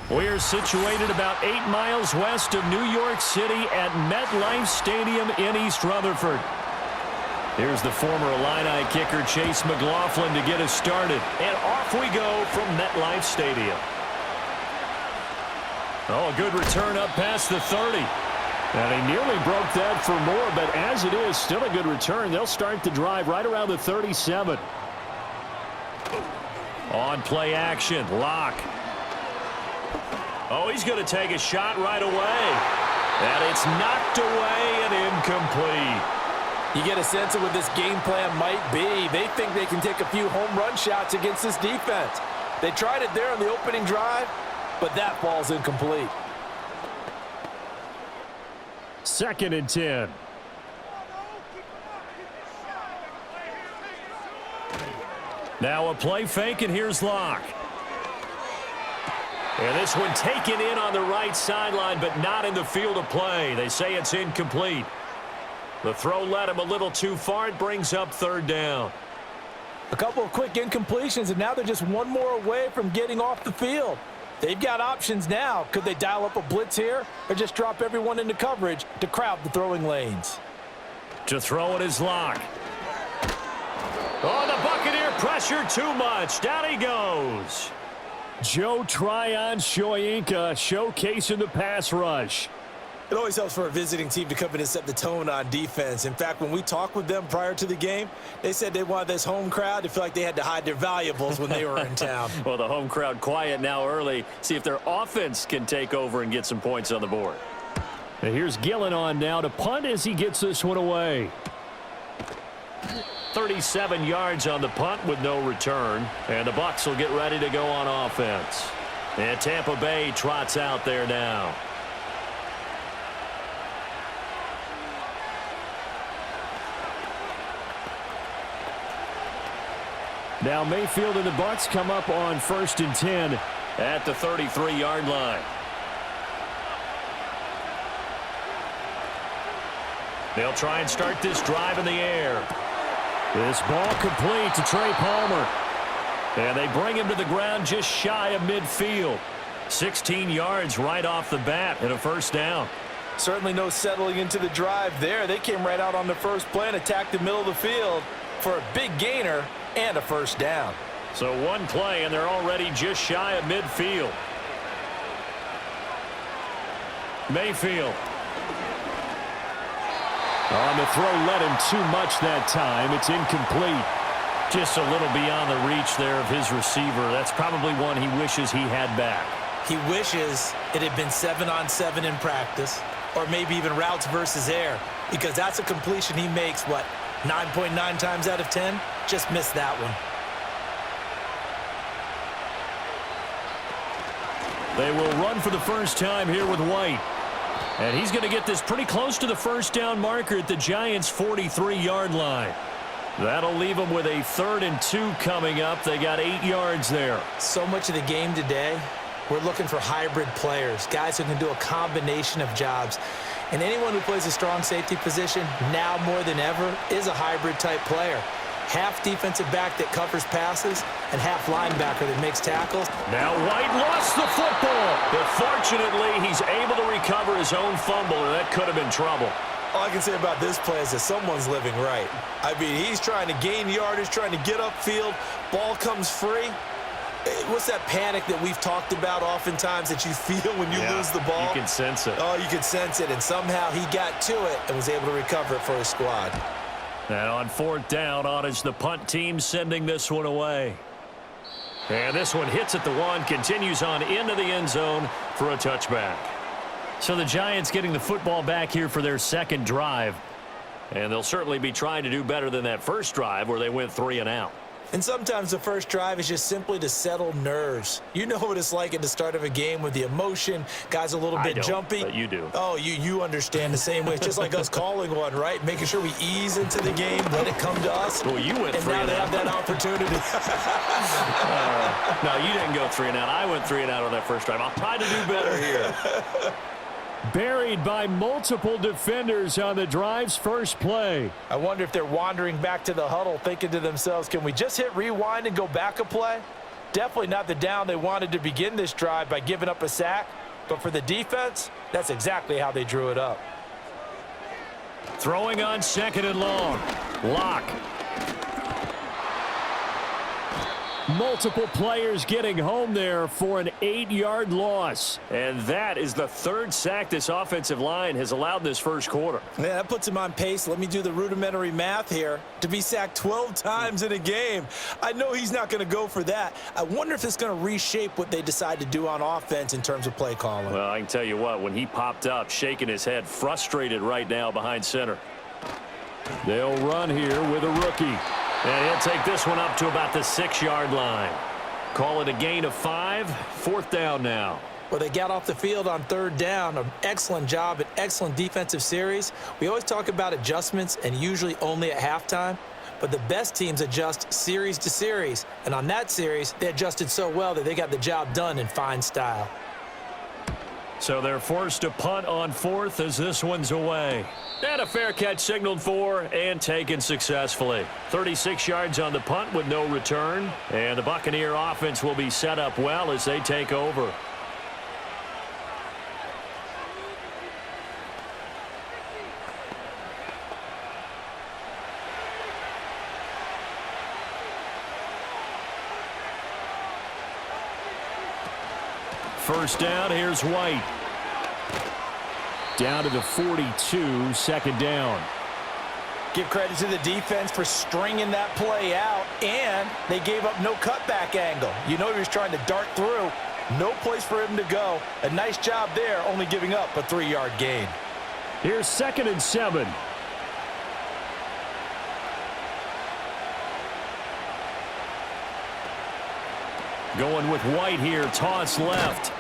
We're situated about 8 miles west of New York City at MetLife Stadium in East Rutherford. Here's the former Illini kicker Chase McLaughlin to get us started. And off we go from MetLife Stadium. Oh, a good return up past the 30. And he nearly broke that for more, but as it is, still a good return. They'll start the drive right around the 37. On play action, Locke. Oh, he's going to take a shot right away. And it's knocked away and incomplete. You get a sense of what this game plan might be. They think they can take a few home run shots against this defense. They tried it there on the opening drive, but that ball's incomplete. 2nd and 10. Now a play fake, and here's Locke. And this one taken in on the right sideline, but not in the field of play. They say it's incomplete. The throw led him a little too far. It brings up 3rd down. A couple of quick incompletions, and now they're just one more away from getting off the field. They've got options now. Could they dial up a blitz here or just drop everyone into coverage to crowd the throwing lanes? To throw it is Locke. Oh, the Buccaneer pressure too much. Down he goes. Joe Tryon-Shoyinka showcasing the pass rush. It always helps for a visiting team to come in and set the tone on defense. In fact, when we talked with them prior to the game, they said they wanted this home crowd to feel like they had to hide their valuables when they were in town. Well, the home crowd quiet now early. See if their offense can take over and get some points on the board. And here's Gillen on now to punt as he gets this one away. 37 yards on the punt with no return. And the Bucs will get ready to go on offense. And Tampa Bay trots out there now. Now Mayfield and the Bucs come up on 1st and 10 at the 33-yard line. They'll try and start this drive in the air. This ball complete to Trey Palmer. And they bring him to the ground just shy of midfield. 16 yards right off the bat and a 1st down. Certainly no settling into the drive there. They came right out on the first play and attacked the middle of the field for a big gainer and a 1st down. So one play, and they're already just shy of midfield. Mayfield. On the throw, led him too much that time. It's incomplete. Just a little beyond the reach there of his receiver. That's probably one he wishes he had back. He wishes it had been 7-on-7 in practice, or maybe even routes versus air, because that's a completion he makes, 9.9 times out of 10? Just missed that one. They will run for the first time here with White. And he's going to get this pretty close to the 1st down marker at the Giants' 43-yard line. That'll leave them with a 3rd and 2 coming up. They got 8 yards there. So much of the game today, we're looking for hybrid players, guys who can do a combination of jobs. And anyone who plays a strong safety position, now more than ever, is a hybrid-type player. Half defensive back that covers passes, and half linebacker that makes tackles. Now White lost the football, but fortunately he's able to recover his own fumble, and that could have been trouble. All I can say about this play is that someone's living right. I mean, he's trying to gain yardage, trying to get upfield. Ball comes free. What's that panic that we've talked about oftentimes that you feel when you lose the ball? You can sense it. Oh, you can sense it, and somehow he got to it and was able to recover it for his squad. And on 4th down, on is the punt team sending this one away. And this one hits at the 1, continues on into the end zone for a touchback. So the Giants getting the football back here for their 2nd drive. And they'll certainly be trying to do better than that first drive where they went 3 and out. And sometimes the first drive is just simply to settle nerves. You know what it's like at the start of a game with the emotion. Guys a little bit jumpy. But you do. Oh, you understand the same way. It's just like us calling one, right? Making sure we ease into the game, let it come to us. Well, you went 3 and now they have that opportunity. No, you didn't go 3 and out. I went 3 and out on that first drive. I'll try to do better here. Buried by multiple defenders on the drive's first play. I wonder if they're wandering back to the huddle thinking to themselves, can we just hit rewind and go back a play? Definitely not the down they wanted to begin this drive by giving up a sack. But for the defense, that's exactly how they drew it up. Throwing on 2nd and long. Lock. Multiple players getting home there for an 8-yard loss. And that is the 3rd sack this offensive line has allowed this first quarter. Yeah, that puts him on pace. Let me do the rudimentary math here. To be sacked 12 times in a game, I know he's not going to go for that. I wonder if it's going to reshape what they decide to do on offense in terms of play calling. Well, I can tell you what, when he popped up, shaking his head, frustrated right now behind center. They'll run here with a rookie. And he'll take this one up to about the 6-yard line. Call it a gain of 5. 4th down now. Well, they got off the field on 3rd down. An excellent job, an excellent defensive series. We always talk about adjustments and usually only at halftime. But the best teams adjust series to series. And on that series, they adjusted so well that they got the job done in fine style. So they're forced to punt on 4th as this one's away. And a fair catch signaled for and taken successfully. 36 yards on the punt with no return. And the Buccaneer offense will be set up well as they take over. First down, here's White. Down to the 42, 2nd down. Give credit to the defense for stringing that play out, and they gave up no cutback angle. You know he was trying to dart through. No place for him to go. A nice job there, only giving up a 3-yard gain. Here's 2nd and 7. Going with White here, toss left.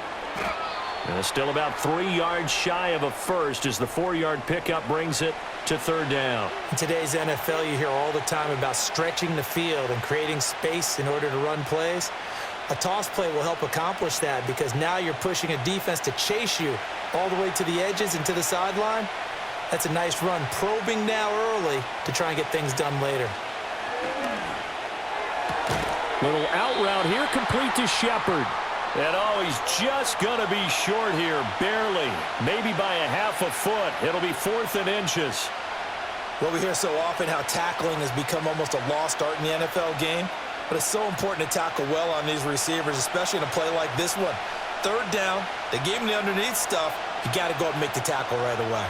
And still about 3 yards shy of a first as the 4-yard pickup brings it to 3rd down. In today's NFL, you hear all the time about stretching the field and creating space in order to run plays. A toss play will help accomplish that because now you're pushing a defense to chase you all the way to the edges and to the sideline. That's a nice run, probing now early to try and get things done later. Little out route here, complete to Shepard. And oh, he's just going to be short here, barely. Maybe by a half a foot. It'll be 4th and inches. Well, we hear so often how tackling has become almost a lost art in the NFL game. But it's so important to tackle well on these receivers, especially in a play like this one. 3rd down, they gave him the underneath stuff. You got to go up and make the tackle right away.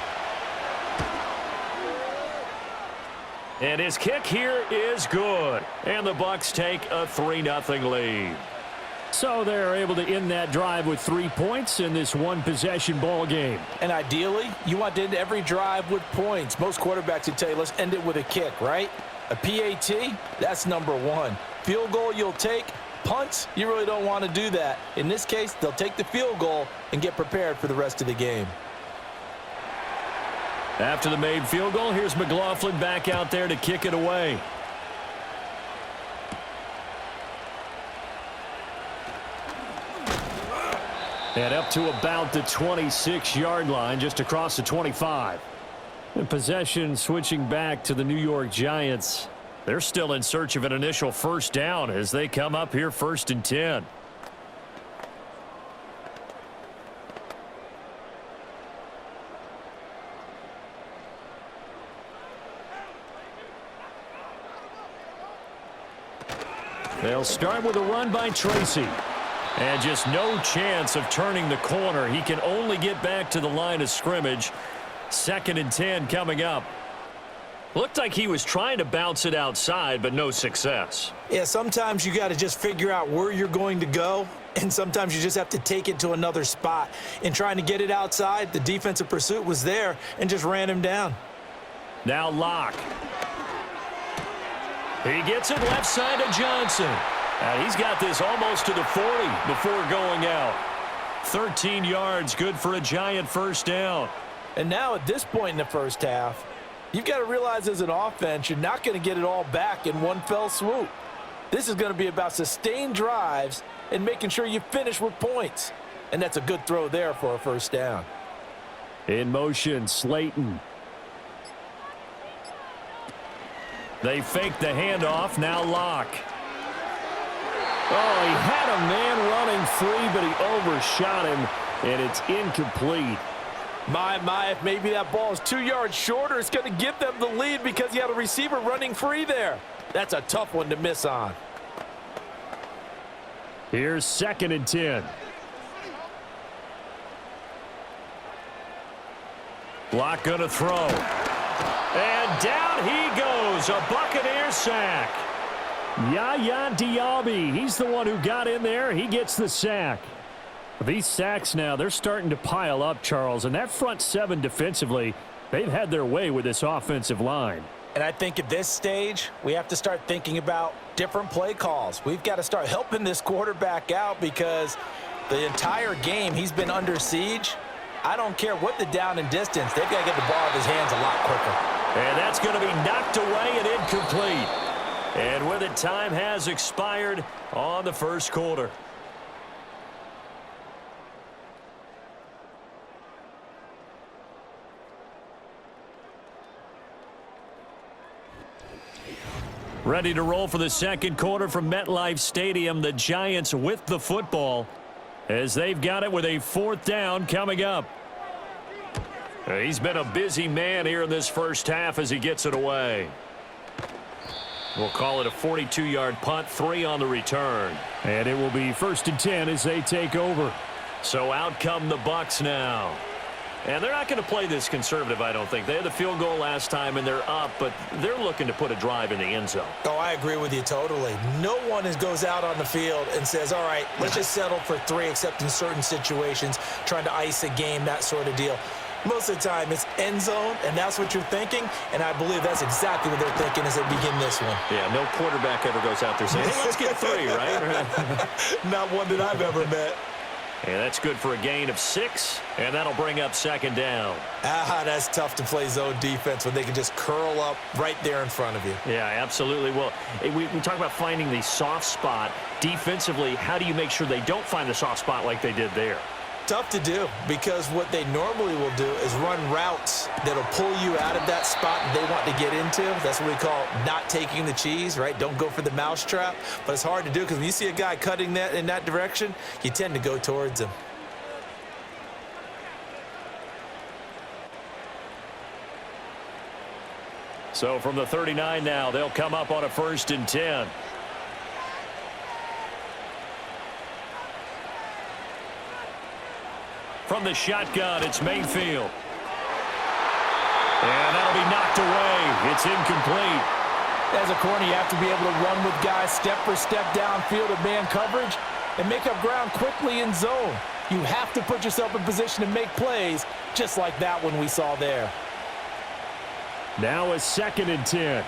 And his kick here is good. And the Bucs take a 3-0 lead. So they're able to end that drive with 3 points in this one-possession ball game. And ideally, you want to end every drive with points. Most quarterbacks would tell you, let's end it with a kick, right? A PAT, that's number 1. Field goal you'll take. Punts, you really don't want to do that. In this case, they'll take the field goal and get prepared for the rest of the game. After the made field goal, here's McLaughlin back out there to kick it away. And up to about the 26-yard line, just across the 25. And possession switching back to the New York Giants. They're still in search of an initial first down as they come up here 1st and 10. They'll start with a run by Tracy. And just no chance of turning the corner. He can only get back to the line of scrimmage. 2nd and 10 coming up. Looked like he was trying to bounce it outside, but no success. Yeah, sometimes you got to just figure out where you're going to go, and sometimes you just have to take it to another spot. In trying to get it outside, the defensive pursuit was there and just ran him down. Now Locke. He gets it left side to Johnson. And he's got this almost to the 40 before going out. 13 yards, good for a Giant first down. And now at this point in the first half, you've got to realize as an offense, you're not going to get it all back in one fell swoop. This is going to be about sustained drives and making sure you finish with points. And that's a good throw there for a first down. In motion, Slayton. They fake the handoff, now Locke. Oh, he had a man running free, but he overshot him, and it's incomplete. My, if maybe that ball is 2 yards shorter, it's going to give them the lead because you had a receiver running free there. That's a tough one to miss on. Here's 2nd and 10. Block going to throw. And down he goes. A Buccaneers sack. Yaya Diaby, he's the one who got in there. He gets the sack. These sacks now, they're starting to pile up, Charles. And that front seven defensively, they've had their way with this offensive line. And I think at this stage, we have to start thinking about different play calls. We've got to start helping this quarterback out because the entire game he's been under siege. I don't care what the down and distance. They've got to get the ball out of his hands a lot quicker. And that's going to be knocked away and incomplete. And with it, time has expired on the first quarter. Ready to roll for the second quarter from MetLife Stadium. The Giants with the football as they've got it with a 4th down coming up. He's been a busy man here in this first half as he gets it away. We'll call it a 42-yard punt, 3 on the return. And it will be 1st and 10 as they take over. So out come the Bucs now. And they're not going to play this conservative, I don't think. They had the field goal last time, and they're up, but they're looking to put a drive in the end zone. Oh, I agree with you totally. No one goes out on the field and says, all right, let's just settle for 3, except in certain situations, trying to ice a game, that sort of deal. Most of the time, it's end zone, and that's what you're thinking, and I believe that's exactly what they're thinking as they begin this one. Yeah, no quarterback ever goes out there saying, hey, let's get 3, right? Not one that I've ever met. And that's good for a gain of 6, and that'll bring up 2nd down. That's tough to play zone defense when they can just curl up right there in front of you. Yeah, absolutely. Well, we talk about finding the soft spot. Defensively, how do you make sure they don't find the soft spot like they did there? Tough to do because what they normally will do is run routes that'll pull you out of that spot they want to get into. That's what we call not taking the cheese, right? Don't go for the mousetrap. But it's hard to do because when you see a guy cutting that in that direction, you tend to go towards him. So from the 39 now, they'll come up on a 1st and 10. From the shotgun, it's Mayfield. And that'll be knocked away. It's incomplete. As a corner, you have to be able to run with guys step for step downfield of man coverage and make up ground quickly in zone. You have to put yourself in position to make plays just like that one we saw there. Now a 2nd and 10.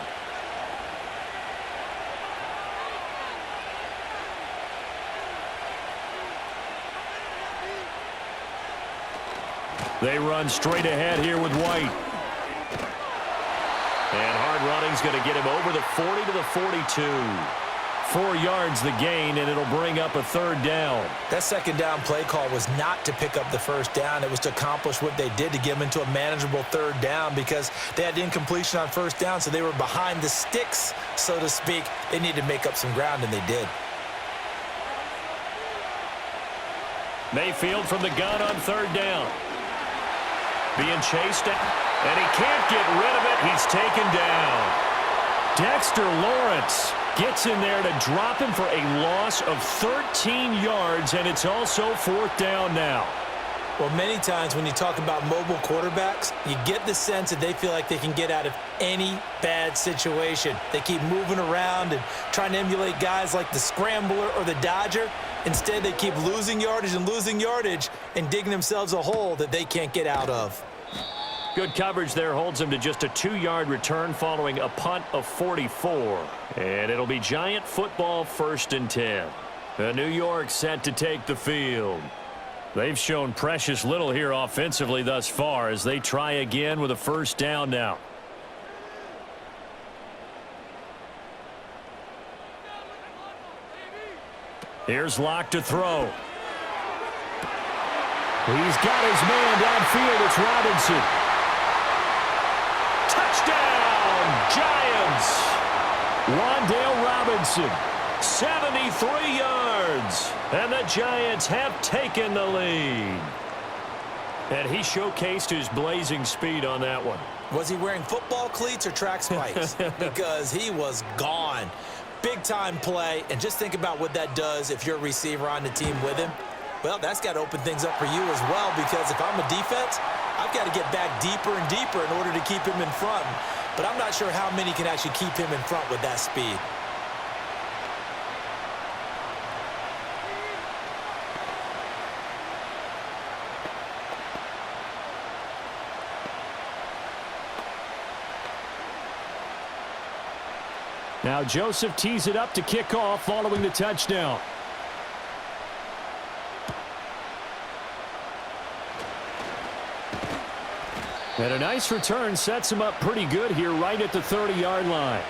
They run straight ahead here with White. And hard running's going to get him over the 40 to the 42. 4 yards the gain, and it'll bring up a 3rd down. That 2nd down play call was not to pick up the 1st down. It was to accomplish what they did to get them into a manageable 3rd down because they had incompletion on 1st down, so they were behind the sticks, so to speak. They needed to make up some ground, and they did. Mayfield from the gun on 3rd down. Being chased, and he can't get rid of it. He's taken down. Dexter Lawrence gets in there to drop him for a loss of 13 yards, and it's also 4th down now. Well, many times when you talk about mobile quarterbacks, you get the sense that they feel like they can get out of any bad situation. They keep moving around and trying to emulate guys like the Scrambler or the Dodger. Instead, they keep losing yardage and digging themselves a hole that they can't get out of. Good coverage there holds him to just a 2-yard return following a punt of 44. And it'll be Giant football 1st and 10. New York set to take the field. They've shown precious little here offensively thus far as they try again with a 1st down now. Here's Locke to throw. He's got his man downfield. It's Robinson. Touchdown, Giants. Wan'Dale Robinson. 73 yards. And the Giants have taken the lead. And he showcased his blazing speed on that one. Was he wearing football cleats or track spikes? Because he was gone. Big-time play, and just think about what that does if you're a receiver on the team with him. Well, that's got to open things up for you as well, because if I'm a defense, I've got to get back deeper and deeper in order to keep him in front. But I'm not sure how many can actually keep him in front with that speed. Now Joseph tees it up to kick off following the touchdown. And a nice return sets him up pretty good here right at the 30-yard line.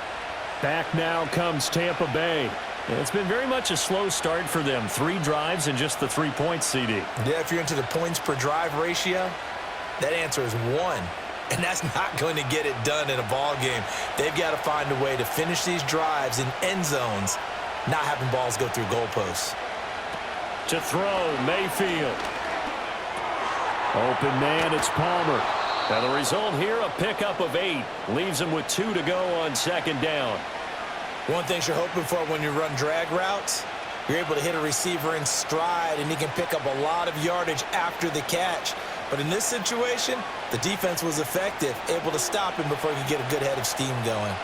Back now comes Tampa Bay. It's been very much a slow start for them. 3 drives and just the 3 points, CD. Yeah, if you're into the points per drive ratio, that answer is 1. And that's not going to get it done in a ball game. They've got to find a way to finish these drives in end zones, not having balls go through goalposts. To throw, Mayfield. Open man, it's Palmer. Now the result here, a pickup of 8. Leaves him with 2 to go on second down. One thing you're hoping for when you run drag routes, you're able to hit a receiver in stride, and he can pick up a lot of yardage after the catch. But in this situation, the defense was effective, able to stop him before he could get a good head of steam going.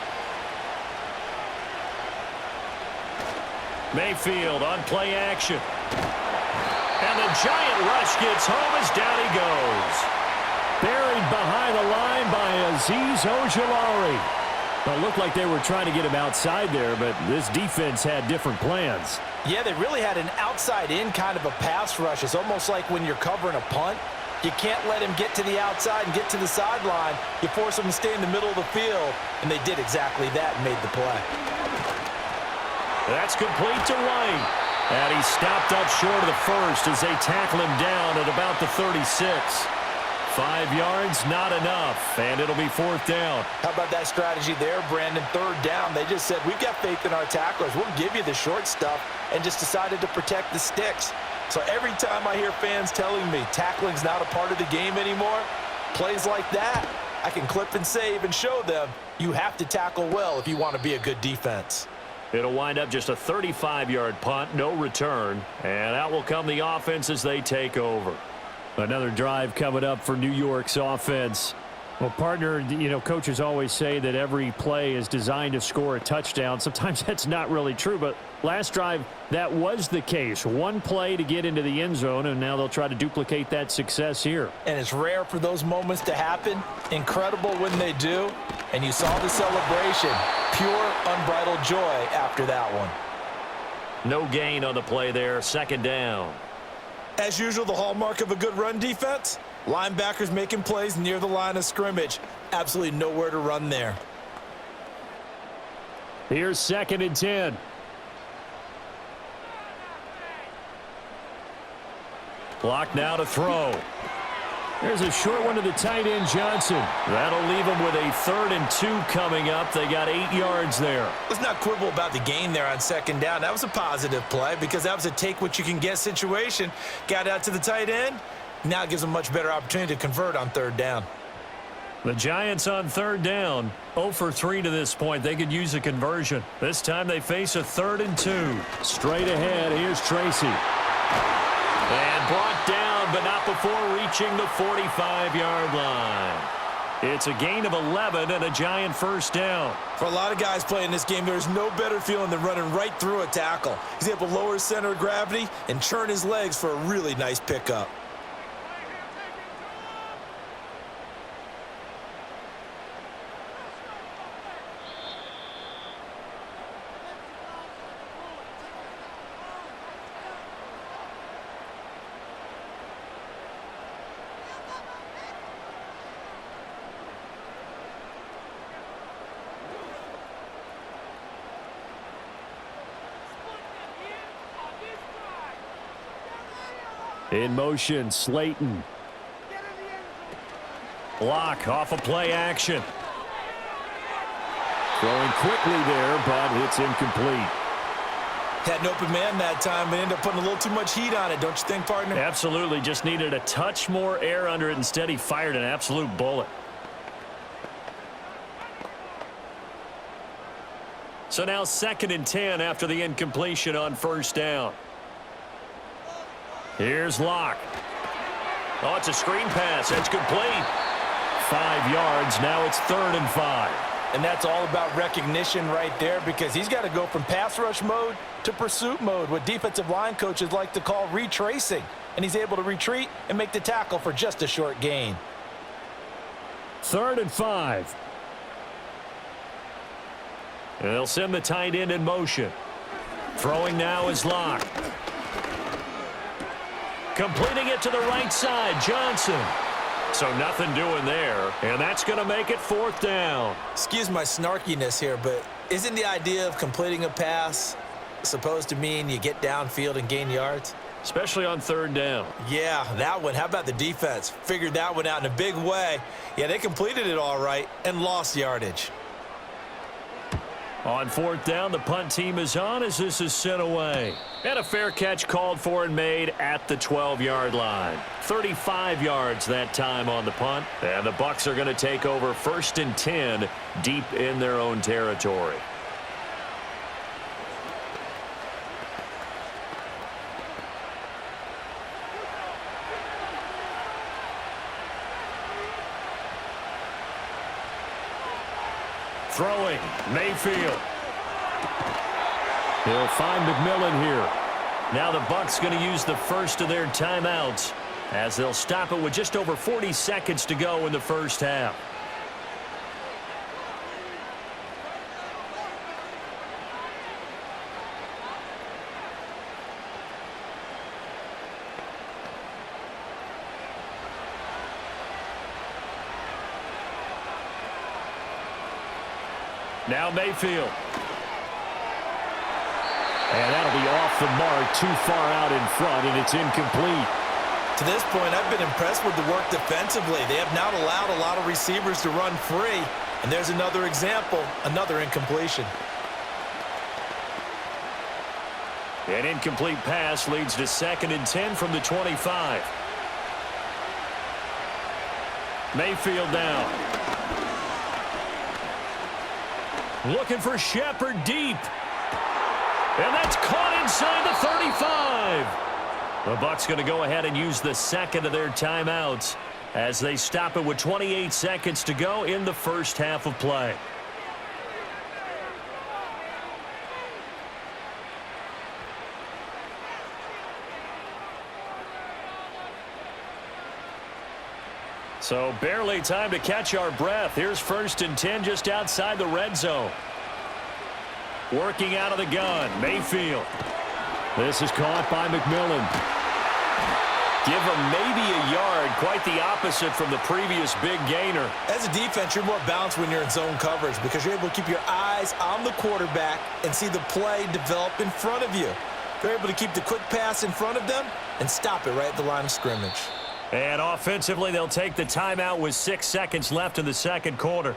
Mayfield on play action. And the giant rush gets home as down he goes. Buried behind the line by Azeez Ojulari. Well, it looked like they were trying to get him outside there, but this defense had different plans. Yeah, they really had an outside-in kind of a pass rush. It's almost like when you're covering a punt. You can't let him get to the outside and get to the sideline. You force him to stay in the middle of the field, and they did exactly that and made the play. That's complete to White. And he stopped up short of the first as they tackle him down at about the 36. 5 yards, not enough, and it'll be 4th down. How about that strategy there, Brandon? 3rd down, they just said, we've got faith in our tacklers. We'll give you the short stuff, and just decided to protect the sticks. So every time I hear fans telling me tackling's not a part of the game anymore, plays like that, I can clip and save and show them you have to tackle well if you want to be a good defense. It'll wind up just a 35-yard punt, no return, and out will come the offense as they take over. Another drive coming up for New York's offense. Well, partner, you know, coaches always say that every play is designed to score a touchdown. Sometimes that's not really true, but last drive, that was the case. 1 play to get into the end zone, and now they'll try to duplicate that success here. And it's rare for those moments to happen. Incredible when they do. And you saw the celebration. Pure, unbridled joy after that one. No gain on the play there, 2nd down. As usual, the hallmark of a good run defense, linebackers making plays near the line of scrimmage. Absolutely nowhere to run there. Here's 2nd and 10. Clock now to throw. There's a short one to the tight end, Johnson. That'll leave them with a 3rd and 2 coming up. They got 8 yards there. Let's not quibble about the gain there on 2nd down. That was a positive play because that was a take-what-you-can-get situation. Got out to the tight end. Now it gives them a much better opportunity to convert on 3rd down. The Giants on 3rd down. 0 for 3 to this point. They could use a conversion. This time they face a 3rd and 2. Straight ahead, here's Tracy. And brought down, but not before reaching the 45-yard line. It's a gain of 11 and a Giant 1st down. For a lot of guys playing this game, there's no better feeling than running right through a tackle. He's able to lower his center of gravity and churn his legs for a really nice pickup. In motion, Slayton. Block off a play action. Throwing quickly there, but it's incomplete. Had an open man that time, but ended up putting a little too much heat on it, don't you think, partner? Absolutely. Just needed a touch more air under it. Instead, he fired an absolute bullet. So now 2nd and 10 after the incompletion on 1st down. Here's Locke. Oh, it's a screen pass. It's complete. 5 yards. Now it's 3rd and 5. And that's all about recognition right there, because he's got to go from pass rush mode to pursuit mode, what defensive line coaches like to call retracing. And he's able to retreat and make the tackle for just a short gain. 3rd and 5. And they'll send the tight end in motion. Throwing now is Locke. Completing it to the right side, Johnson. So nothing doing there, and that's going to make it 4th down. Excuse my snarkiness here, but isn't the idea of completing a pass supposed to mean you get downfield and gain yards? Especially on 3rd down. Yeah, that one. How about the defense? Figured that one out in a big way. Yeah, they completed it all right and lost yardage. On 4th down, the punt team is on as this is sent away. And a fair catch called for and made at the 12-yard line. 35 yards that time on the punt. And the Bucs are going to take over 1st and 10 deep in their own territory. Throwing, Mayfield. He'll find McMillan here. Now the Bucs going to use the first of their timeouts as they'll stop it with just over 40 seconds to go in the 1st half. Now Mayfield. And that'll be off the mark, too far out in front, and it's incomplete. To this point, I've been impressed with the work defensively. They have not allowed a lot of receivers to run free. And there's another example, another incompletion. An incomplete pass leads to 2nd and 10 from the 25. Mayfield down. Looking for Shepard deep. And that's caught inside the 35. The Bucs going to go ahead and use the 2nd of their timeouts as they stop it with 28 seconds to go in the 1st half of play. So barely time to catch our breath. Here's 1st and 10 just outside the red zone. Working out of the gun, Mayfield. This is caught by McMillan. Give him maybe a yard, quite the opposite from the previous big gainer. As a defense, you're more balanced when you're in zone coverage because you're able to keep your eyes on the quarterback and see the play develop in front of you. They're able to keep the quick pass in front of them and stop it right at the line of scrimmage. And offensively, they'll take the timeout with 6 seconds left in the 2nd quarter.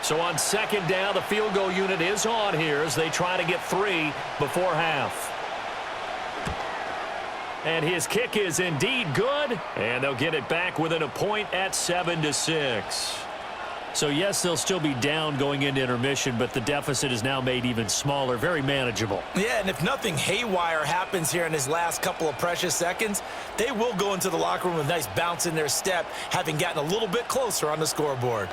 So on 2nd down, the field goal unit is on here as they try to get 3 before half. And his kick is indeed good, and they'll get it back within a point at 7-6. So yes, they'll still be down going into intermission, but the deficit is now made even smaller, very manageable. Yeah, and if nothing haywire happens here in his last couple of precious seconds, they will go into the locker room with a nice bounce in their step, having gotten a little bit closer on the scoreboard.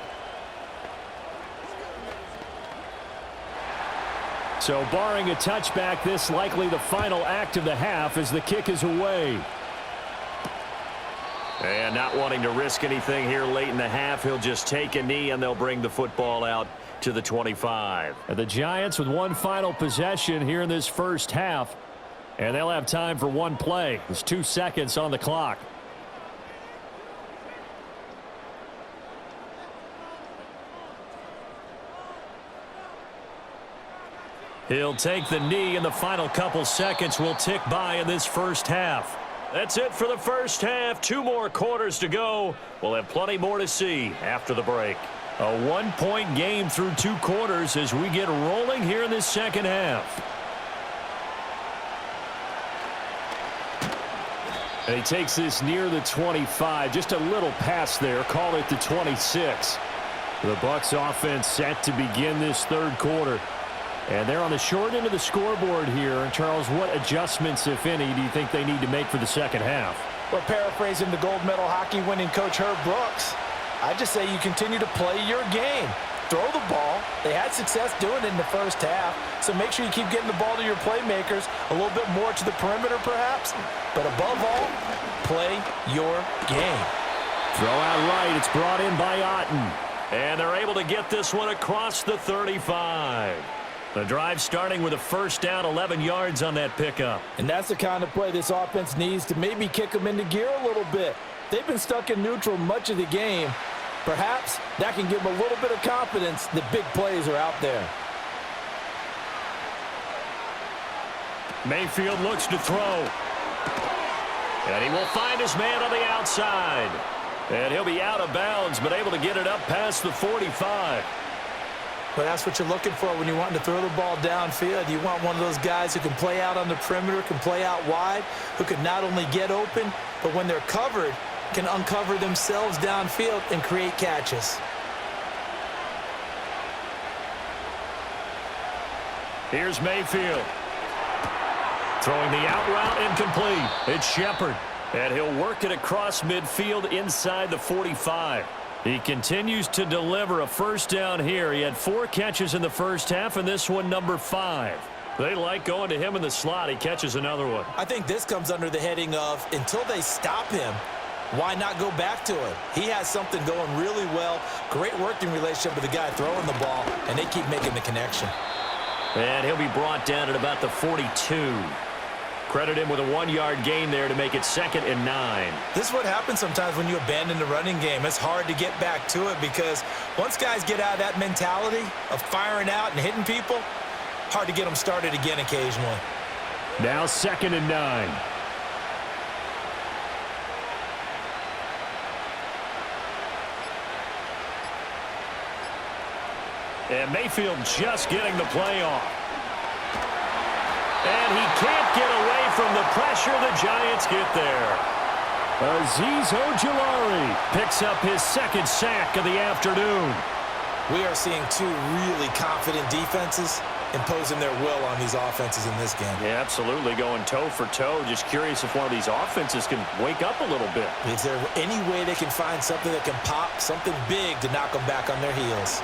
So barring a touchback, this likely the final act of the half as the kick is away. And not wanting to risk anything here late in the half, he'll just take a knee and they'll bring the football out to the 25. And the Giants with one final possession here in this 1st half. And they'll have time for one play. There's 2 seconds on the clock. He'll take the knee, and the final couple seconds will tick by in this first half. That's it for the first half. 2 more quarters to go. We'll have plenty more to see after the break. A 1-point game through 2 quarters as we get rolling here in this second half. And he takes this near the 25. Just a little pass there. Call it the 26. The Bucs offense set to begin this third quarter. And they're on the short end of the scoreboard here. And Charles, what adjustments, if any, do you think they need to make for the second half? Well, paraphrasing the gold medal hockey winning coach Herb Brooks, I just say you continue to play your game. Throw the ball. They had success doing it in the first half, so make sure you keep getting the ball to your playmakers, a little bit more to the perimeter perhaps, but above all, play your game. Throw out right. It's brought in by Otten. And they're able to get this one across the 35. The drive starting with a first down, 11 yards on that pickup. And that's the kind of play this offense needs to maybe kick them into gear a little bit. They've been stuck in neutral much of the game. Perhaps that can give them a little bit of confidence that big plays are out there. Mayfield looks to throw. And he will find his man on the outside. And he'll be out of bounds, but able to get it up past the 45. But that's what you're looking for when you're wanting to throw the ball downfield. You want one of those guys who can play out on the perimeter, can play out wide, who can not only get open, but when they're covered, can uncover themselves downfield and create catches. Here's Mayfield. Throwing the out route incomplete. It's Shepard. And he'll work it across midfield inside the 45. He continues to deliver a first down here. He had 4 catches in the first half, and this one number 5. They like going to him in the slot. He catches another one. I think this comes under the heading of until they stop him, why not go back to it? He has something going really well. Great working relationship with the guy throwing the ball, and they keep making the connection. And he'll be brought down at about the 42. Credit him with a 1-yard gain there to make it 2nd and 9. This is what happens sometimes when you abandon the running game. It's hard to get back to it because once guys get out of that mentality of firing out and hitting people, hard to get them started again occasionally. Now 2nd and 9. And Mayfield just getting the play off. And he can't get away from the pressure. The Giants get there. Azeez Ojulari picks up his 2nd sack of the afternoon. We are seeing 2 really confident defenses imposing their will on these offenses in this game. Yeah, absolutely, going toe for toe. Just curious if one of these offenses can wake up a little bit. Is there any way they can find something that can pop, something big to knock them back on their heels?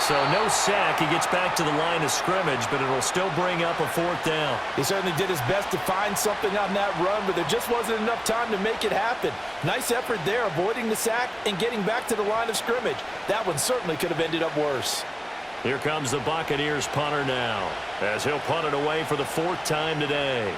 So no sack. He gets back to the line of scrimmage, but it'll still bring up a 4th down. He certainly did his best to find something on that run, but there just wasn't enough time to make it happen. Nice effort there, avoiding the sack and getting back to the line of scrimmage. That one certainly could have ended up worse. Here comes the Buccaneers punter now, as he'll punt it away for the 4th time today.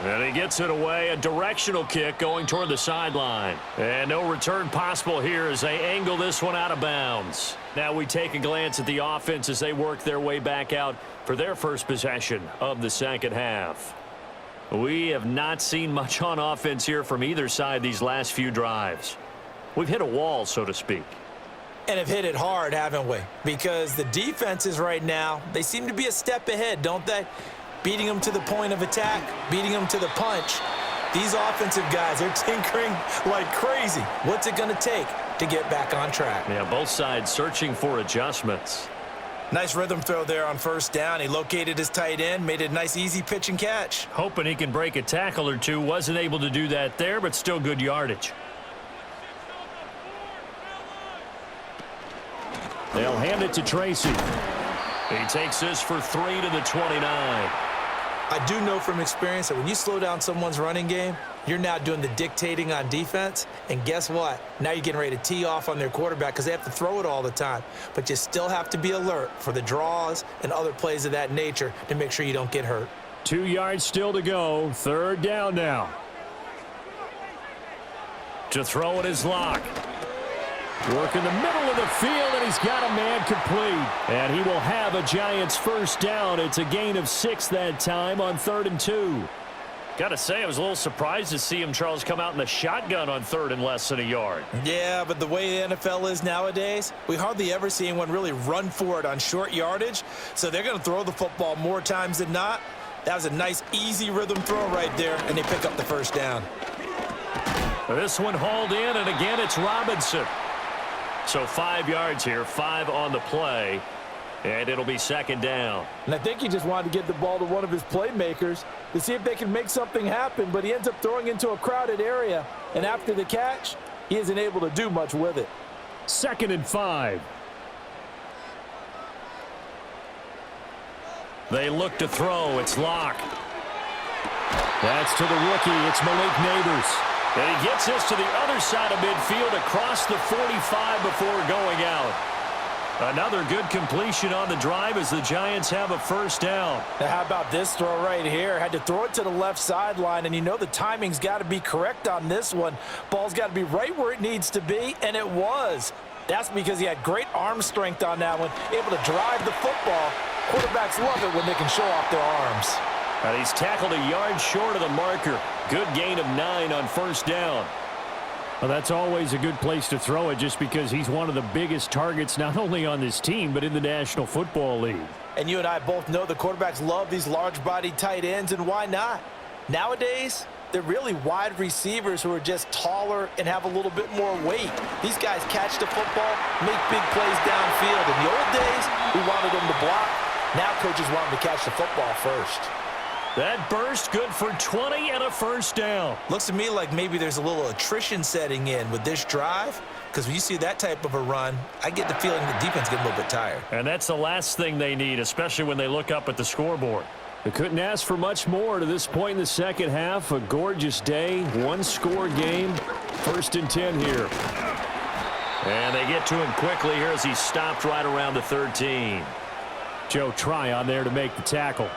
And he gets it away, a directional kick going toward the sideline. And no return possible here as they angle this one out of bounds. Now we take a glance at the offense as they work their way back out for their first possession of the second half. We have not seen much on offense here from either side these last few drives. We've hit a wall, so to speak. And have hit it hard, haven't we? Because the defenses right now, they seem to be a step ahead, don't they? Beating them to the point of attack, beating them to the punch. These offensive guys are tinkering like crazy. What's it going to take to get back on track? Yeah, both sides searching for adjustments. Nice rhythm throw there on first down. He located his tight end, made it a nice easy pitch and catch. Hoping he can break a tackle or two. Wasn't able to do that there, but still good yardage. They'll hand it to Tracy. He takes this for 3 to the 29. I do know from experience that when you slow down someone's running game, you're now doing the dictating on defense. And guess what? Now you're getting ready to tee off on their quarterback because they have to throw it all the time. But you still have to be alert for the draws and other plays of that nature to make sure you don't get hurt. 2 yards still to go. 3rd down now. To throw it is Locke. Working the middle of the field, and he's got a man complete. And he will have a Giants first down. It's a gain of 6 that time on 3rd and 2. Got to say, I was a little surprised to see him, Charles, come out in the shotgun on 3rd and less than a yard. Yeah, but the way the NFL is nowadays, we hardly ever see anyone really run for it on short yardage. So they're going to throw the football more times than not. That was a nice, easy rhythm throw right there, and they pick up the first down. This one hauled in, and again it's Robinson. So 5 yards here, 5 on the play, and it'll be 2nd down. And I think he just wanted to get the ball to one of his playmakers to see if they can make something happen, but he ends up throwing into a crowded area, and after the catch, he isn't able to do much with it. 2nd and 5. They look to throw. It's Locke. That's to the rookie. It's Malik Neighbors. And he gets this to the other side of midfield across the 45 before going out. Another good completion on the drive as the Giants have a first down. Now how about this throw right here? Had to throw it to the left sideline, and you know the timing's got to be correct on this one. Ball's got to be right where it needs to be, and it was. That's because he had great arm strength on that one, able to drive the football. Quarterbacks love it when they can show off their arms. And he's tackled a yard short of the marker. Good gain of 9 on first down. Well, that's always a good place to throw it just because he's one of the biggest targets not only on this team but in the National Football League. And you and I both know the quarterbacks love these large-bodied tight ends, and why not? Nowadays, they're really wide receivers who are just taller and have a little bit more weight. These guys catch the football, make big plays downfield. In the old days, we wanted them to block. Now coaches want them to catch the football first. That burst good for 20 and a first down. Looks to me like maybe there's a little attrition setting in with this drive, because when you see that type of a run, I get the feeling the defense gets a little bit tired. And that's the last thing they need, especially when they look up at the scoreboard. They couldn't ask for much more to this point in the second half. A gorgeous day, one-score game, 1st and 10 here. And they get to him quickly here as he stopped right around the 13. Joe Tryon there to make the tackle.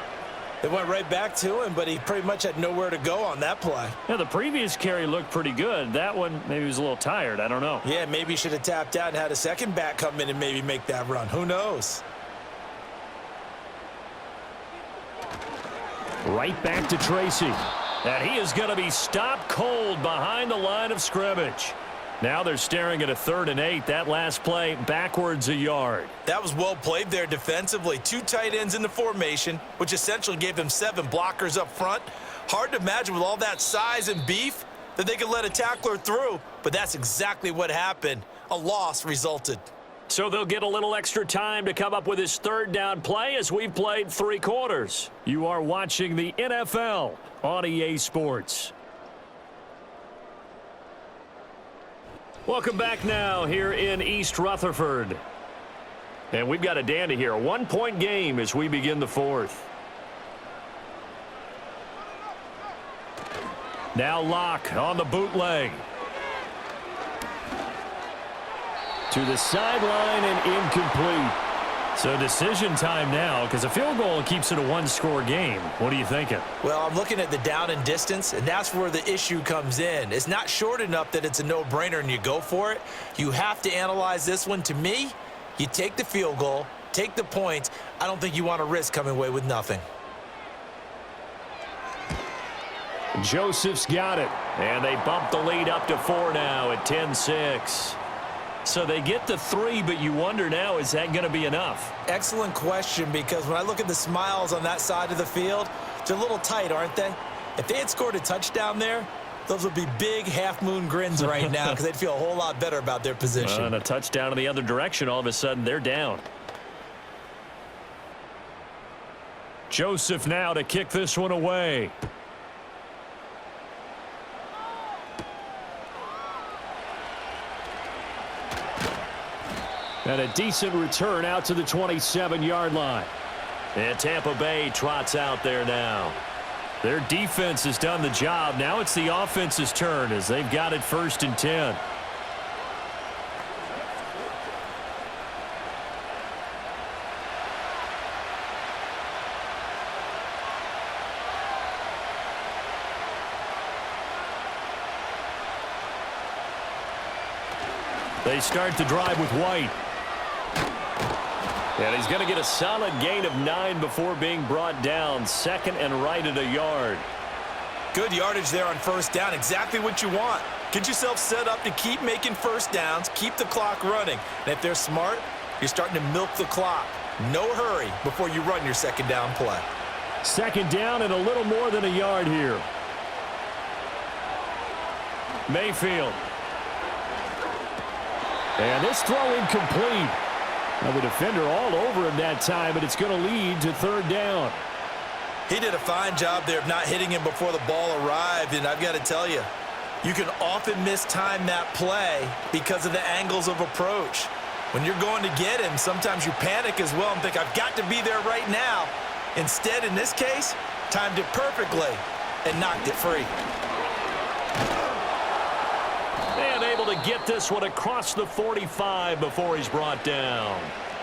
They went right back to him, but he pretty much had nowhere to go on that play. Yeah, the previous carry looked pretty good. That one, maybe he was a little tired. I don't know. Yeah, maybe he should have tapped out and had a second back come in and maybe make that run. Who knows? Right back to Tracy. And he is going to be stopped cold behind the line of scrimmage. Now they're staring at a 3rd and 8. That last play backwards a yard. That was well played there defensively. 2 tight ends in the formation, which essentially gave them 7 blockers up front. Hard to imagine with all that size and beef that they could let a tackler through, but that's exactly what happened. A loss resulted. So they'll get a little extra time to come up with his 3rd down play as we've played 3 quarters. You are watching the NFL on EA Sports. Welcome back now here in East Rutherford. And we've got a dandy here. A 1-point game as we begin the 4th. Now Locke on the bootleg. To the sideline and incomplete. So decision time now because a field goal keeps it a 1-score game. What are you thinking? Well, I'm looking at the down and distance, and that's where the issue comes in. It's not short enough that it's a no-brainer and you go for it. You have to analyze this one. To me, you take the field goal, take the points. I don't think you want to risk coming away with nothing. Joseph's got it. And they bump the lead up to 4 now at 10-6. So they get to 3, but you wonder now, is that going to be enough? Excellent question, because when I look at the smiles on that side of the field, they're a little tight, aren't they? If they had scored a touchdown there, those would be big half-moon grins right now because they'd feel a whole lot better about their position. And a touchdown in the other direction, all of a sudden they're down. Joseph now to kick this one away. And a decent return out to the 27-yard line. And Tampa Bay trots out there now. Their defense has done the job. Now it's the offense's turn as they've got it 1st and 10. They start the drive with White. And he's going to get a solid gain of 9 before being brought down. Second and right at a yard. Good yardage there on first down. Exactly what you want. Get yourself set up to keep making first downs, keep the clock running. And if they're smart, you're starting to milk the clock. No hurry before you run your second down play. Second down and a little more than a yard here. Mayfield. And this throw incomplete. Now the defender all over him that time, but it's going to lead to third down. He did a fine job there of not hitting him before the ball arrived, and I've got to tell you, you can often mistime that play because of the angles of approach. When you're going to get him, sometimes you panic as well and think, I've got to be there right now. Instead, in this case, timed it perfectly and knocked it free. And able to get this one across the 45 before he's brought down.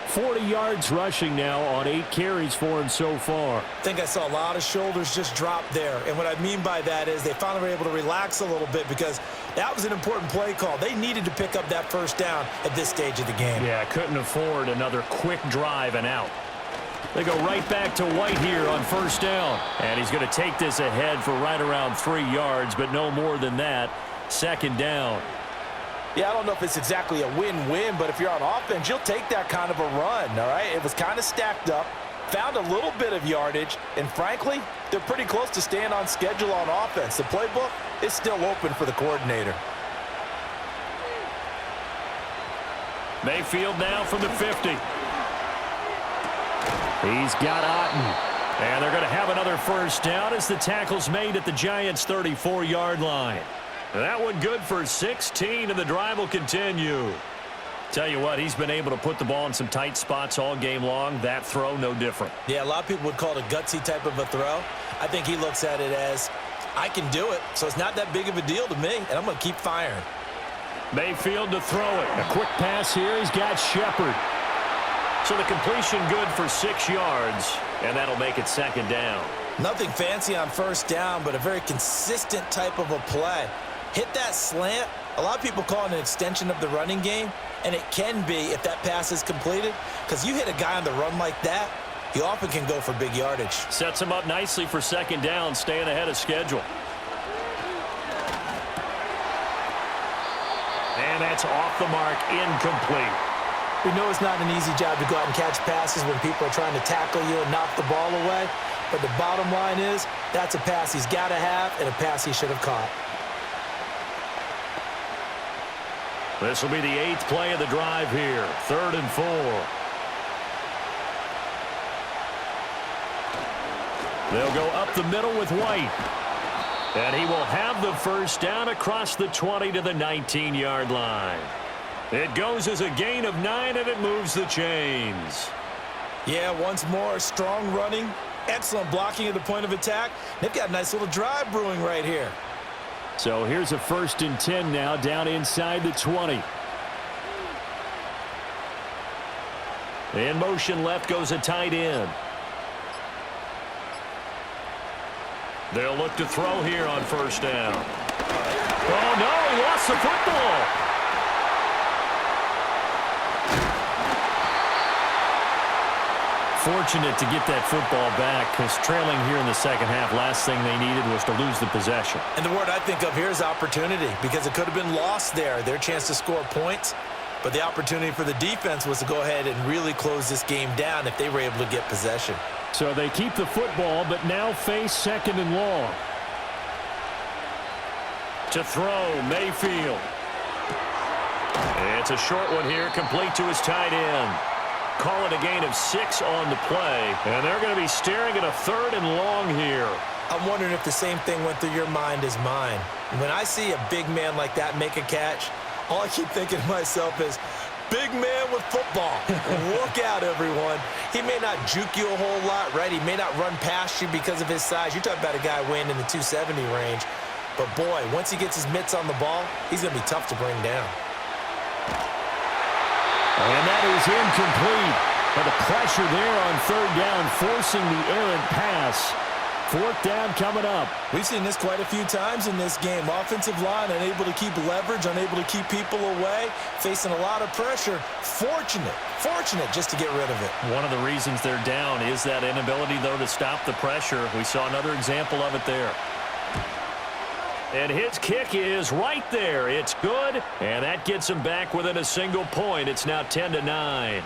40 yards rushing now on 8 carries for him so far. I think I saw a lot of shoulders just drop there. And what I mean by that is they finally were able to relax a little bit because that was an important play call. They needed to pick up that first down at this stage of the game. Yeah, couldn't afford another quick drive and out. They go right back to White here on first down. And he's going to take this ahead for right around 3 yards, but no more than that. Second down. Yeah, I don't know if it's exactly a win-win, but if you're on offense, you'll take that kind of a run, all right? It was kind of stacked up, found a little bit of yardage, and frankly, they're pretty close to staying on schedule on offense. The playbook is still open for the coordinator. Mayfield now from the 50. He's got Otten. And they're going to have another first down as the tackle's made at the Giants' 34-yard line. That one good for 16, and the drive will continue. Tell you what, he's been able to put the ball in some tight spots all game long. That throw, no different. Yeah, a lot of people would call it a gutsy type of a throw. I think he looks at it as, I can do it, so it's not that big of a deal to me, and I'm going to keep firing. Mayfield to throw it. A quick pass here. He's got Shepard. So the completion good for 6 yards, and that'll make it second down. Nothing fancy on first down, but a very consistent type of a play. Hit that slant. A lot of people call it an extension of the running game, and it can be if that pass is completed, because you hit a guy on the run like that, he often can go for big yardage. Sets him up nicely for second down, staying ahead of schedule. And that's off the mark, incomplete. We know it's not an easy job to go out and catch passes when people are trying to tackle you and knock the ball away, but the bottom line is that's a pass he's got to have and a pass he should have caught. This will be the 8th play of the drive here. 3rd and 4. They'll go up the middle with White. And he will have the first down across the 20 to the 19-yard line. It goes as a gain of 9, and it moves the chains. Yeah, once more, strong running, excellent blocking at the point of attack. They've got a nice little drive brewing right here. So here's a 1st and 10 now, down inside the 20. In motion left goes a tight end. They'll look to throw here on first down. Oh, no, he lost the football. Fortunate to get that football back, because trailing here in the second half, last thing they needed was to lose the possession. And the word I think of here is opportunity, because it could have been lost there, their chance to score points. But the opportunity for the defense was to go ahead and really close this game down if they were able to get possession. So they keep the football, but now face 2nd and long. To throw, Mayfield. It's a short one here, complete to his tight end. Call it a gain of 6 on the play, and they're going to be staring at a 3rd and long here. I'm wondering if the same thing went through your mind as mine. When I see a big man like that make a catch, all I keep thinking to myself is, big man with football. Look out, everyone. He may not juke you a whole lot, right? He may not run past you because of his size. You're talking about a guy weighing in the 270 range. But, boy, once he gets his mitts on the ball, he's going to be tough to bring down. And that is incomplete. But the pressure there on 3rd down, forcing the errant pass. 4th down coming up. We've seen this quite a few times in this game. Offensive line unable to keep leverage, unable to keep people away, facing a lot of pressure. Fortunate just to get rid of it. One of the reasons they're down is that inability, though, to stop the pressure. We saw another example of it there. And his kick is right there. It's good, and that gets him back within a single point. It's now 10-9.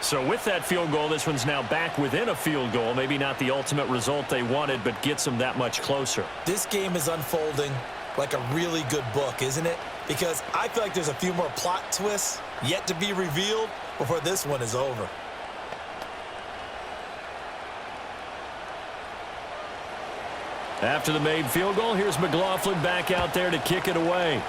So with that field goal, this one's now back within a field goal. Maybe not the ultimate result they wanted, but gets them that much closer. This game is unfolding like a really good book, isn't it? Because I feel like there's a few more plot twists yet to be revealed before this one is over. After the made field goal, here's McLaughlin back out there to kick it away.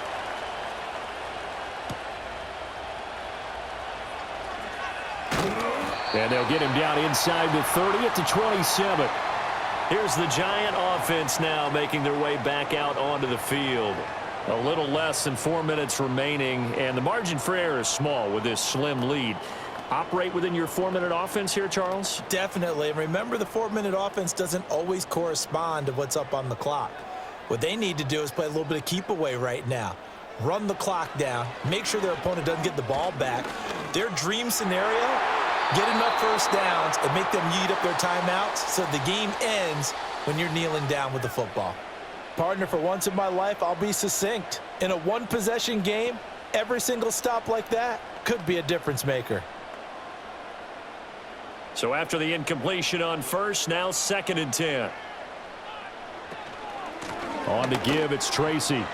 And they'll get him down inside the 30 at the 27. Here's the Giant offense now making their way back out onto the field. A little less than 4 minutes remaining, and the margin for error is small with this slim lead. Operate within your 4-minute offense here, Charles? Definitely. And remember, the 4-minute offense doesn't always correspond to what's up on the clock. What they need to do is play a little bit of keep away right now. Run the clock down. Make sure their opponent doesn't get the ball back. Their dream scenario, get enough first downs and make them eat up their timeouts so the game ends when you're kneeling down with the football. Partner, for once in my life, I'll be succinct. In a one-possession game, every single stop like that could be a difference maker. So after the incompletion on first, now 2nd and 10. On to give, it's Tracy.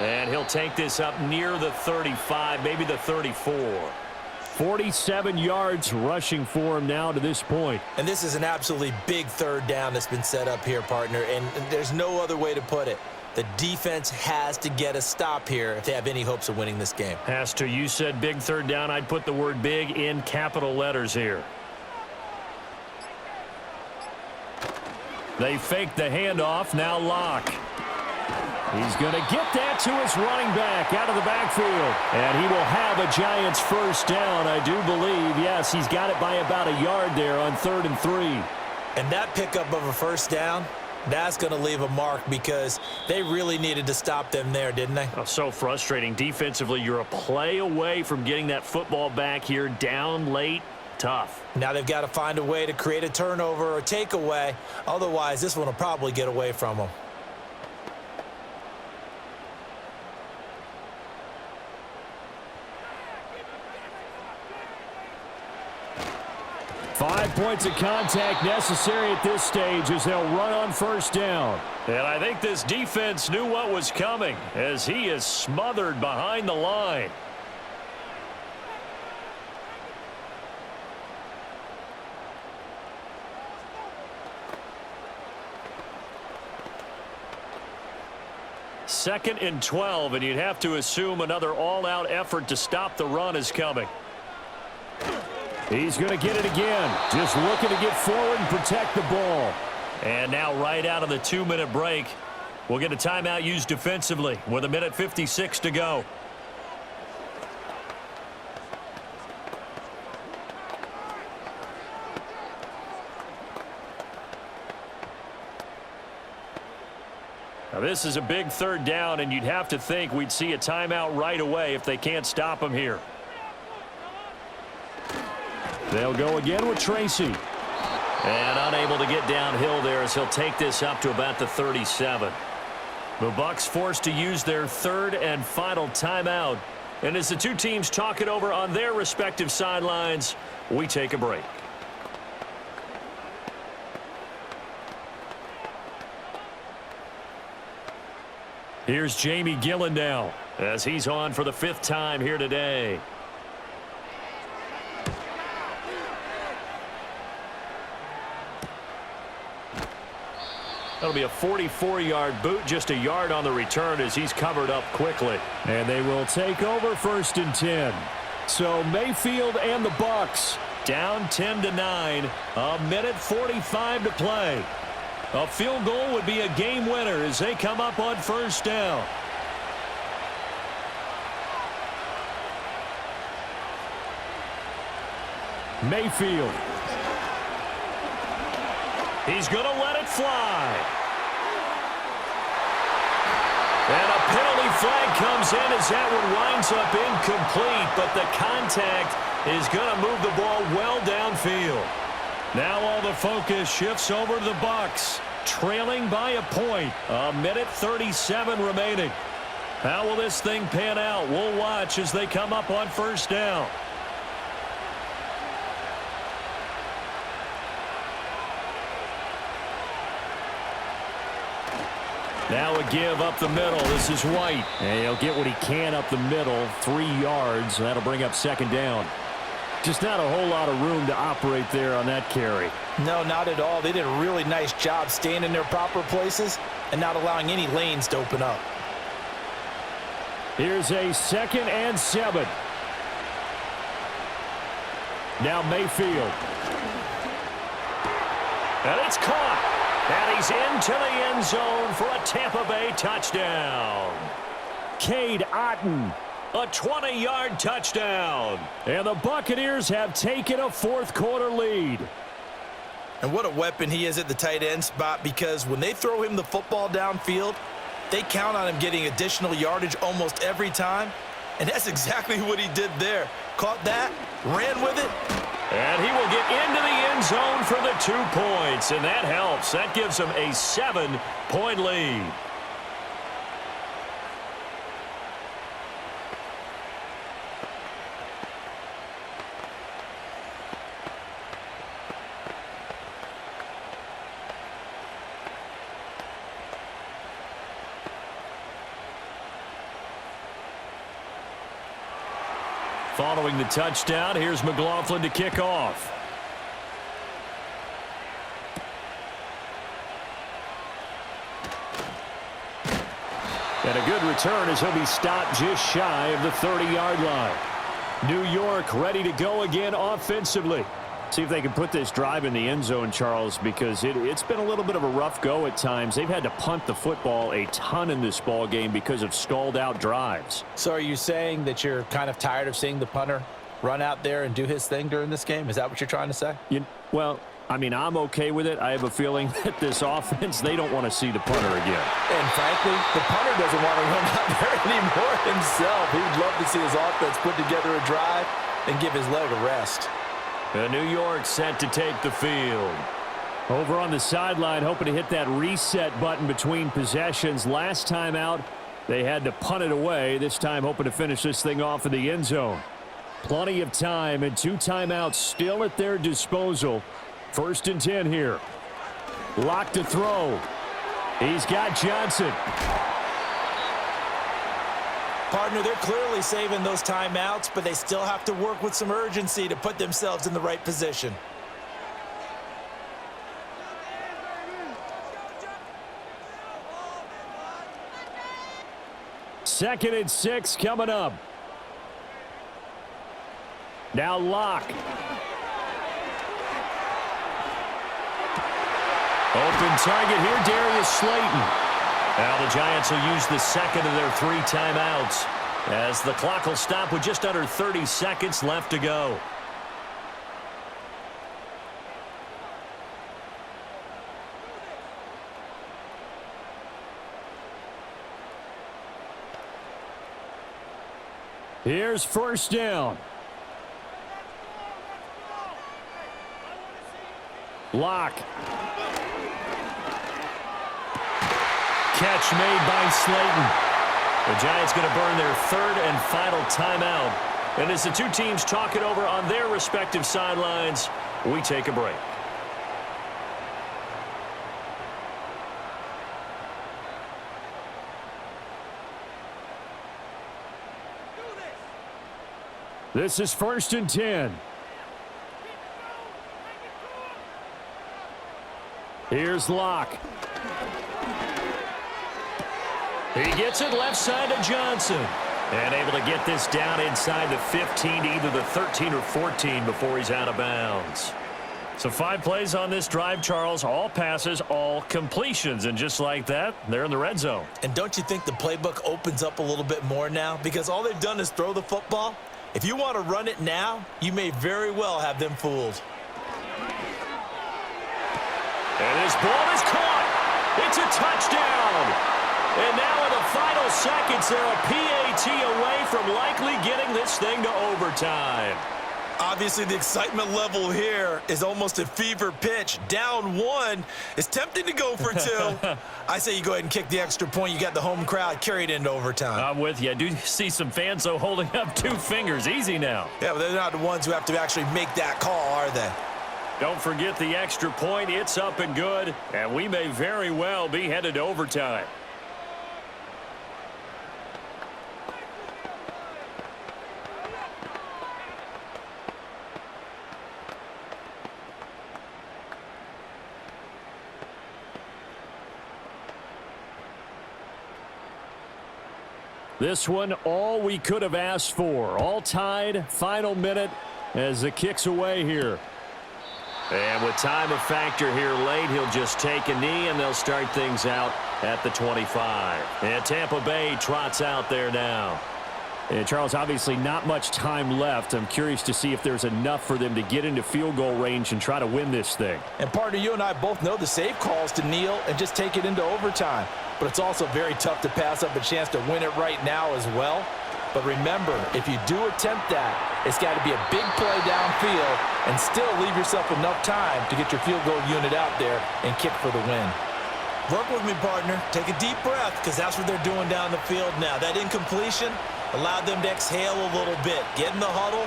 And he'll take this up near the 35, maybe the 34. 47 yards rushing for him now to this point. And this is an absolutely big 3rd down that's been set up here, partner, and there's no other way to put it. The defense has to get a stop here if they have any hopes of winning this game. Has to. You said big 3rd down. I'd put the word big in capital letters here. They fake the handoff. Now Locke. He's going to get that to his running back out of the backfield. And he will have a Giants 1st down, I do believe. Yes, he's got it by about a yard there on 3rd and 3. And that pickup of a 1st down, that's going to leave a mark because they really needed to stop them there, didn't they? Oh, so frustrating. Defensively, you're a play away from getting that football back here down late. Tough. Now they've got to find a way to create a turnover or a takeaway. Otherwise, this one will probably get away from them. Five points of contact necessary at this stage as they'll run on 1st down. And I think this defense knew what was coming as he is smothered behind the line. Second and 12, and you'd have to assume another all-out effort to stop the run is coming. He's going to get it again. Just looking to get forward and protect the ball. And now right out of the 2-minute break, we'll get a timeout used defensively with 1:56 to go. Now this is a big 3rd down, and you'd have to think we'd see a timeout right away if they can't stop him here. They'll go again with Tracy. And unable to get downhill there as he'll take this up to about the 37. The Bucs forced to use their 3rd and final timeout. And as the two teams talk it over on their respective sidelines, we take a break. Here's Jamie Gillen now as he's on for the 5th time here today. That'll be a 44-yard boot, just a yard on the return as he's covered up quickly. And they will take over 1st and 10. So Mayfield and the Bucs down 10-9, 1:45 to play. A field goal would be a game winner as they come up on 1st down. Mayfield. He's going to let it fly. And a penalty flag comes in as that one winds up incomplete, but the contact is going to move the ball well downfield. Now all the focus shifts over to the Bucs, trailing by a point. 1:37 remaining. How will this thing pan out? We'll watch as they come up on first down. Now a give up the middle. This is White. And he'll get what he can up the middle, 3 yards. That'll bring up second down. Just not a whole lot of room to operate there on that carry. No, not at all. They did a really nice job staying in their proper places and not allowing any lanes to open up. Here's a 2nd and 7. Now Mayfield. And it's caught. And he's into the end zone for a Tampa Bay touchdown. Cade Otton, a 20-yard touchdown. And the Buccaneers have taken a fourth-quarter lead. And what a weapon he is at the tight end spot, because when they throw him the football downfield, they count on him getting additional yardage almost every time. And that's exactly what he did there. Caught that, ran with it. And he will get into the end zone for the 2 points, and that helps. That gives him a 7-point lead. Following the touchdown, here's McLaughlin to kick off. And a good return as he'll be stopped just shy of the 30-yard line. New York ready to go again offensively. See if they can put this drive in the end zone, Charles, because it's been a little bit of a rough go at times. They've had to punt the football a ton in this ball game because of stalled-out drives. So are you saying that you're kind of tired of seeing the punter run out there and do his thing during this game? Is that what you're trying to say? Well, I mean, I'm okay with it. I have a feeling that this offense, they don't want to see the punter again. And frankly, the punter doesn't want to run out there anymore himself. He'd love to see his offense put together a drive and give his leg a rest. New York set to take the field. Over on the sideline, hoping to hit that reset button between possessions. Last time out, they had to punt it away. This time, hoping to finish this thing off in the end zone. Plenty of time and 2 timeouts still at their disposal. 1st and 10 here. Lock to throw. He's got Johnson. Partner, they're clearly saving those timeouts, but they still have to work with some urgency to put themselves in the right position. Second and 6 coming up. Now Locke. Open target here, Darius Slayton. Now the Giants will use the 2nd of their 3 timeouts as the clock will stop with just under 30 seconds left to go. Here's 1st down. Locke. Catch made by Slayton. The Giants going to burn their 3rd and final timeout. And as the 2 teams talk it over on their respective sidelines, we take a break. This is 1st and 10. Here's Locke. He gets it left side to Johnson. And able to get this down inside the 15 to either the 13 or 14 before he's out of bounds. So 5 plays on this drive, Charles. All passes, all completions. And just like that, they're in the red zone. And don't you think the playbook opens up a little bit more now? Because all they've done is throw the football. If you want to run it now, you may very well have them fooled. And this ball is caught. It's a touchdown. And now in the final seconds, they're a PAT away from likely getting this thing to overtime. Obviously, the excitement level here is almost at fever pitch. Down one. It's tempting to go for two. I say you go ahead and kick the extra point. You got the home crowd carried into overtime. I'm with you. I do see some fans, though, holding up 2 fingers. Easy now. Yeah, but they're not the ones who have to actually make that call, are they? Don't forget the extra point. It's up and good, and we may very well be headed to overtime. This one, all we could have asked for. All tied, final minute as the kick's away here. And with time a factor here late, he'll just take a knee, and they'll start things out at the 25. And Tampa Bay trots out there now. And Charles, obviously not much time left. I'm curious to see if there's enough for them to get into field goal range and try to win this thing. And partner, you and I both know the safe calls to kneel and just take it into overtime. But it's also very tough to pass up a chance to win it right now as well. But remember, if you do attempt that, it's got to be a big play downfield and still leave yourself enough time to get your field goal unit out there and kick for the win. Work with me, partner. Take a deep breath, because that's what they're doing down the field now. That incompletion allowed them to exhale a little bit. Get in the huddle,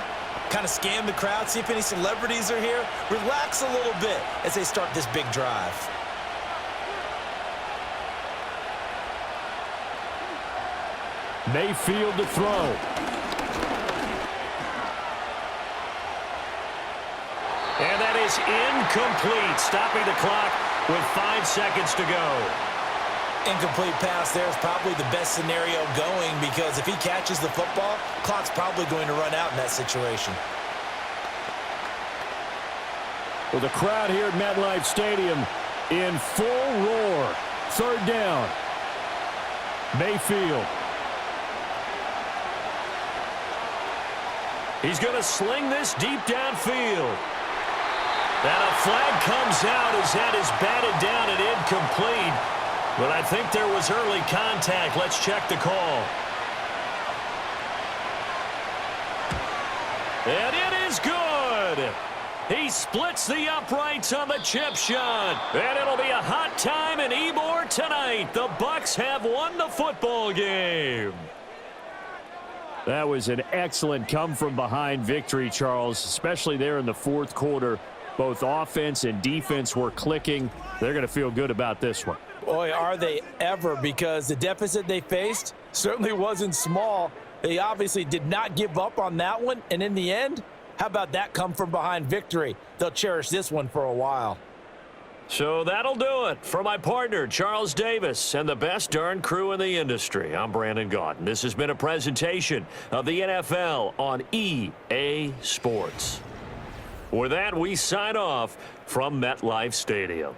kind of scan the crowd, see if any celebrities are here. Relax a little bit as they start this big drive. Mayfield to throw. And that is incomplete, stopping the clock with 5 seconds to go. Incomplete pass there is probably the best scenario going, because if he catches the football, clock's probably going to run out in that situation. With the crowd here at MetLife Stadium in full roar. 3rd down. Mayfield. He's going to sling this deep downfield. And a flag comes out as that is batted down and incomplete. But I think there was early contact. Let's check the call. And it is good. He splits the uprights on the chip shot. And it'll be a hot time in Ybor tonight. The Bucs have won the football game. That was an excellent come-from-behind victory, Charles, especially there in the 4th quarter. Both offense and defense were clicking. They're going to feel good about this one. Boy, are they ever, because the deficit they faced certainly wasn't small. They obviously did not give up on that one, and in the end, how about that come-from-behind victory? They'll cherish this one for a while. So that'll do it for my partner, Charles Davis, and the best darn crew in the industry. I'm Brandon Gaudin. This has been a presentation of the NFL on EA Sports. With that, we sign off from MetLife Stadium.